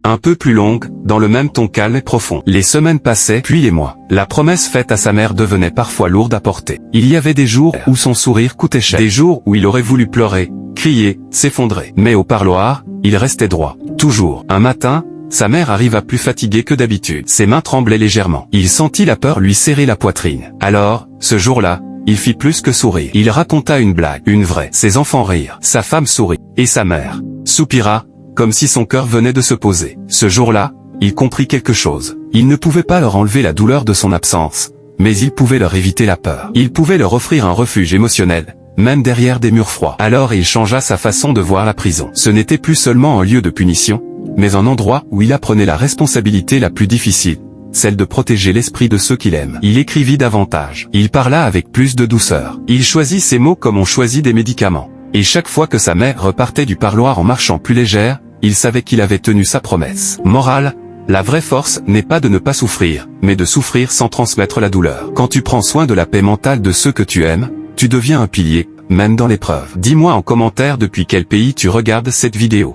un peu plus longue, dans le même ton calme et profond. Les semaines passaient, puis les mois. La promesse faite à sa mère devenait parfois lourde à porter. Il y avait des jours où son sourire coûtait cher. Des jours où il aurait voulu pleurer, crier, s'effondrer. Mais au parloir, il restait droit. Toujours. Un matin, sa mère arriva plus fatiguée que d'habitude. Ses mains tremblaient légèrement. Il sentit la peur lui serrer la poitrine. Alors, ce jour-là, il fit plus que sourire. Il raconta une blague, une vraie. Ses enfants rirent. Sa femme sourit. Et sa mère soupira, comme si son cœur venait de se poser. Ce jour-là, il comprit quelque chose. Il ne pouvait pas leur enlever la douleur de son absence, mais il pouvait leur éviter la peur. Il pouvait leur offrir un refuge émotionnel, même derrière des murs froids. Alors il changea sa façon de voir la prison. Ce n'était plus seulement un lieu de punition, mais un endroit où il apprenait la responsabilité la plus difficile, celle de protéger l'esprit de ceux qu'il aime. Il écrivit davantage. Il parla avec plus de douceur. Il choisit ses mots comme on choisit des médicaments. Et chaque fois que sa mère repartait du parloir en marchant plus légère, il savait qu'il avait tenu sa promesse. Morale, la vraie force n'est pas de ne pas souffrir, mais de souffrir sans transmettre la douleur. Quand tu prends soin de la paix mentale de ceux que tu aimes, tu deviens un pilier, même dans l'épreuve. Dis-moi en commentaire depuis quel pays tu regardes cette vidéo.